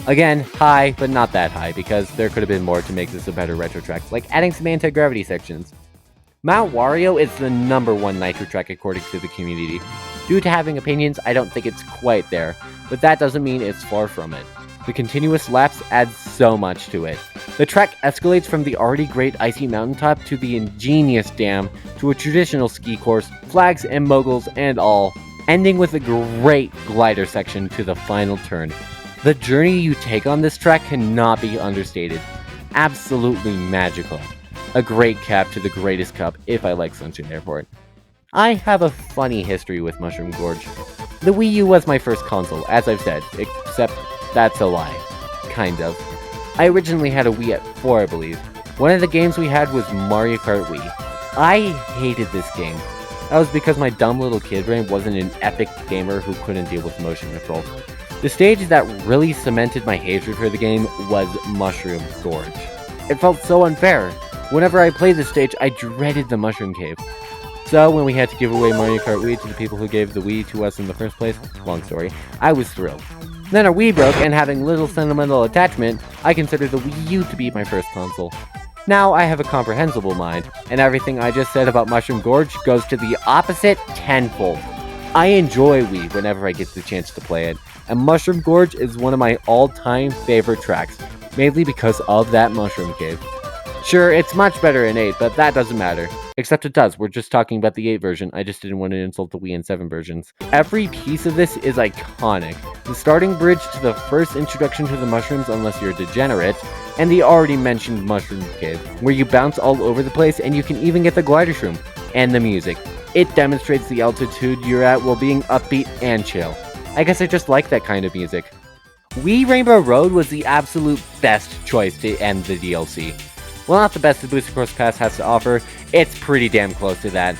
Again, high, but not that high, because there could have been more to make this a better retro track, like adding some anti-gravity sections. Mount Wario is the #1 Nitro track according to the community. Due to having opinions, I don't think it's quite there, but that doesn't mean it's far from it. The continuous laps add so much to it. The track escalates from the already great icy mountaintop to the ingenious dam to a traditional ski course, flags and moguls and all, ending with a great glider section to the final turn. The journey you take on this track cannot be understated. Absolutely magical. A great cap to the greatest cup if I like Sunshine Airport. I have a funny history with Mushroom Gorge. The Wii U was my first console, as I've said, except that's a lie. Kind of. I originally had a Wii at 4, I believe. One of the games we had was Mario Kart Wii. I hated this game. That was because my dumb little kid brain wasn't an epic gamer who couldn't deal with motion control. The stage that really cemented my hatred for the game was Mushroom Gorge. It felt so unfair. Whenever I played this stage, I dreaded the Mushroom Cave. So when we had to give away Mario Kart Wii to the people who gave the Wii to us in the first place, long story, I was thrilled. Then our Wii broke, and having little sentimental attachment, I considered the Wii U to be my first console. Now I have a comprehensible mind, and everything I just said about Mushroom Gorge goes to the opposite tenfold. I enjoy Wii whenever I get the chance to play it, and Mushroom Gorge is one of my all-time favorite tracks, mainly because of that Mushroom Cave. Sure, it's much better in 8, but that doesn't matter. Except it does, we're just talking about the 8 version, I just didn't want to insult the Wii and 7 versions. Every piece of this is iconic. The starting bridge to the first introduction to the mushrooms unless you're a degenerate, and the already mentioned Mushroom Cave, where you bounce all over the place and you can even get the glider shroom, and the music. It demonstrates the altitude you're at while being upbeat and chill. I guess I just like that kind of music. Wii Rainbow Road was the absolute best choice to end the DLC. While not the best the Booster Course Pass has to offer, it's pretty damn close to that.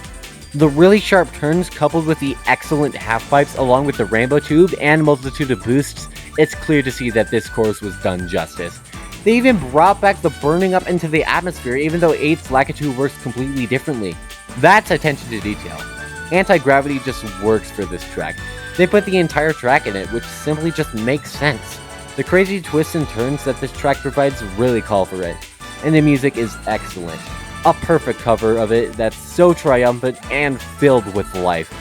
The really sharp turns coupled with the excellent half-pipes along with the rainbow tube and multitude of boosts, it's clear to see that this course was done justice. They even brought back the burning up into the atmosphere even though 8's Lakitu works completely differently. That's attention to detail. Anti-gravity just works for this track. They put the entire track in it, which simply just makes sense. The crazy twists and turns that this track provides really call for it, and the music is excellent. A perfect cover of it that's so triumphant and filled with life.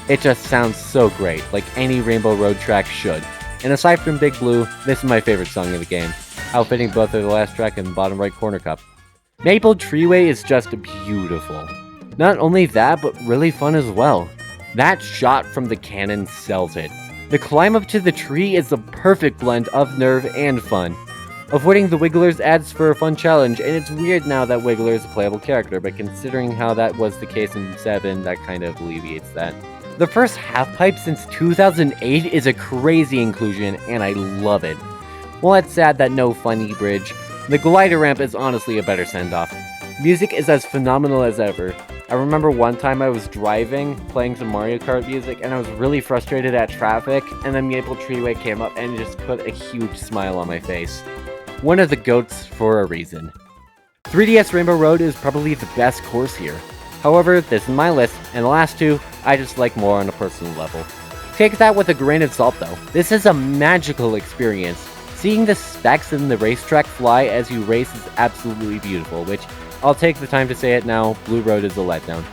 It just sounds so great, like any Rainbow Road track should. And aside from Big Blue, this is my favorite song in the game, outfitting both of the last track and bottom right corner cup. Maple Treeway is just beautiful. Not only that, but really fun as well. That shot from the cannon sells it. The climb up to the tree is the perfect blend of nerve and fun. Avoiding the Wigglers adds for a fun challenge, and it's weird now that Wiggler is a playable character, but considering how that was the case in 7, that kind of alleviates that. The first half-pipe since 2008 is a crazy inclusion, and I love it. While it's sad that no funny bridge, the glider ramp is honestly a better send-off. Music is as phenomenal as ever. I remember one time I was driving, playing some Mario Kart music, and I was really frustrated at traffic, and then Maple Treeway came up and just put a huge smile on my face. One of the GOATs for a reason. 3DS Rainbow Road is probably the best course here. However, this is my list, and the last two, I just like more on a personal level. Take that with a grain of salt though. This is a magical experience. Seeing the specs in the racetrack fly as you race is absolutely beautiful, which, I'll take the time to say it now, Blue Road is a letdown.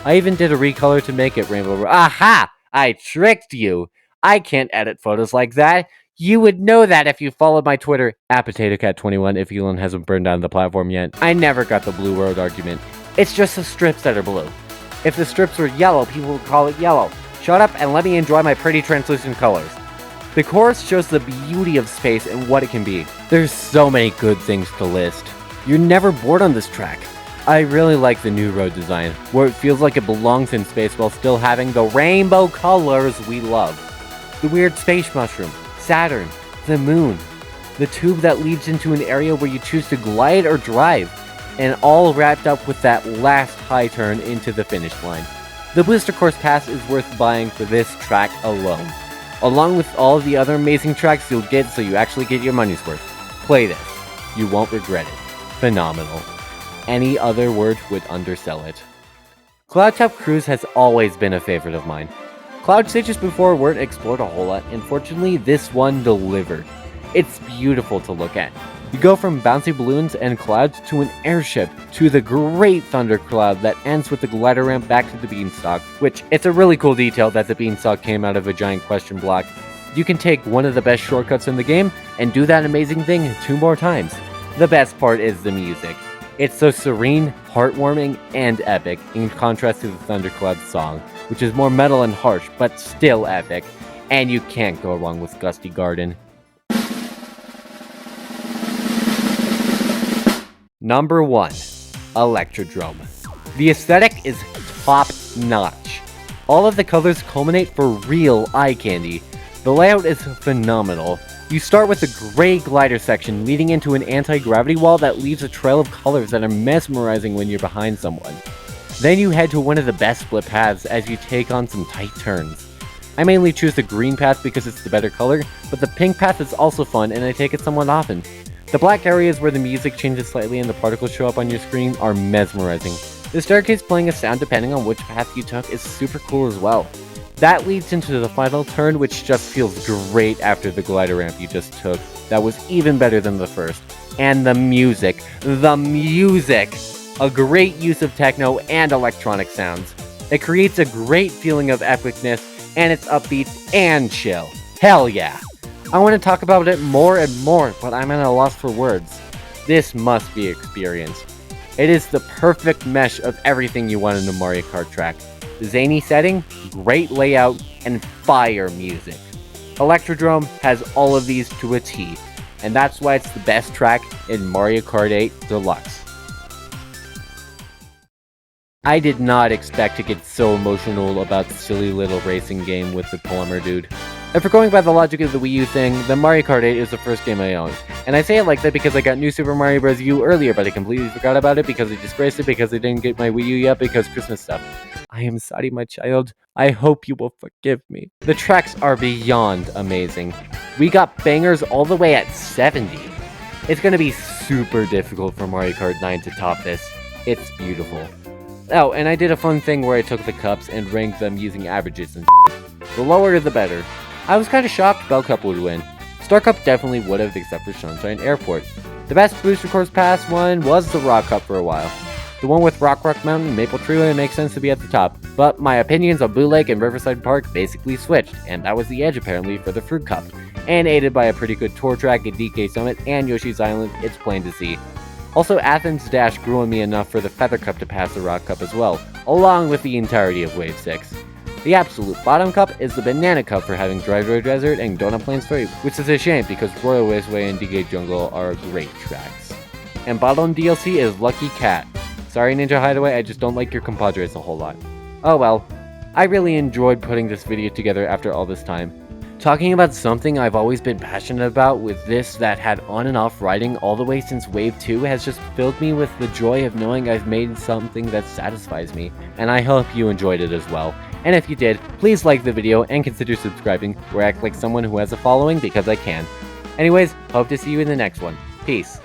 I even did a recolor to make it Rainbow Road. Aha! I tricked you! I can't edit photos like that! You would know that if you followed my Twitter, @PotatoCat21 if Elon hasn't burned down the platform yet. I never got the Blue Road argument. It's just the strips that are blue. If the strips were yellow, people would call it yellow. Shut up and let me enjoy my pretty translucent colors. The chorus shows the beauty of space and what it can be. There's so many good things to list. You're never bored on this track. I really like the new road design, where it feels like it belongs in space while still having the rainbow colors we love. The weird space mushroom, Saturn, the moon, the tube that leads into an area where you choose to glide or drive, and all wrapped up with that last high turn into the finish line. The Booster Course Pass is worth buying for this track alone, along with all the other amazing tracks you'll get so you actually get your money's worth. Play this. You won't regret it. Phenomenal. Any other word would undersell it. Cloudtop Cruise has always been a favorite of mine. Cloud stages before weren't explored a whole lot, and fortunately this one delivered. It's beautiful to look at. You go from bouncy balloons and clouds to an airship, to the great thundercloud that ends with the glider ramp back to the beanstalk, which it's a really cool detail that the beanstalk came out of a giant question block. You can take one of the best shortcuts in the game and do that amazing thing 2 more times. The best part is the music. It's so serene, heartwarming, and epic, in contrast to the Thundercloud song, which is more metal and harsh, but still epic, and you can't go wrong with Gusty Garden. Number 1. Electrodrome. The aesthetic is top-notch. All of the colors culminate for real eye candy. The layout is phenomenal. You start with a gray glider section leading into an anti-gravity wall that leaves a trail of colors that are mesmerizing when you're behind someone. Then you head to one of the best split paths as you take on some tight turns. I mainly choose the green path because it's the better color, but the pink path is also fun and I take it somewhat often. The black areas where the music changes slightly and the particles show up on your screen are mesmerizing. The staircase playing a sound depending on which path you took is super cool as well. That leads into the final turn, which just feels great after the glider ramp you just took. That was even better than the first. And the music. A great use of techno and electronic sounds. It creates a great feeling of epicness, and it's upbeat and chill. Hell yeah! I want to talk about it more and more, but I'm at a loss for words. This must be experienced. It is the perfect mesh of everything you want in a Mario Kart track. Zany setting, great layout, and fire music. Electrodrome has all of these to a T, and that's why it's the best track in Mario Kart 8 Deluxe. I did not expect to get so emotional about the silly little racing game with the plumber dude. If we're going by the logic of the Wii U thing, then Mario Kart 8 is the first game I owned. And I say it like that because I got New Super Mario Bros. U earlier, but I completely forgot about it because I disgraced it because I didn't get my Wii U yet because Christmas stuff. I am sorry, my child. I hope you will forgive me. The tracks are beyond amazing. We got bangers all the way at 70. It's gonna be super difficult for Mario Kart 9 to top this. It's beautiful. Oh, and I did a fun thing where I took the cups and ranked them using averages and the lower the better. I was kinda shocked Bell Cup would win. Star Cup definitely would have except for Sunshine Airport. The best Booster Course Pass one was the Rock Cup for a while. The one with Rock Mountain and Maple Tree makes sense to be at the top, but my opinions on Blue Lake and Riverside Park basically switched, and that was the edge apparently for the Fruit Cup. And aided by a pretty good tour track at DK Summit and Yoshi's Island, it's plain to see. Also, Athens Dash grew on me enough for the Feather Cup to pass the Rock Cup as well, along with the entirety of Wave 6. The absolute bottom cup is the Banana Cup for having Driveway Desert and Donut Plains 3, which is a shame because Royal Raceway and DK Jungle are great tracks. And bottom DLC is Lucky Cat. Sorry Ninja Hideaway, I just don't like your compadres a whole lot. Oh well, I really enjoyed putting this video together after all this time. Talking about something I've always been passionate about with this that had on and off riding all the way since Wave 2 has just filled me with the joy of knowing I've made something that satisfies me, and I hope you enjoyed it as well. And if you did, please like the video and consider subscribing, where I act like someone who has a following because I can. Anyways, hope to see you in the next one. Peace.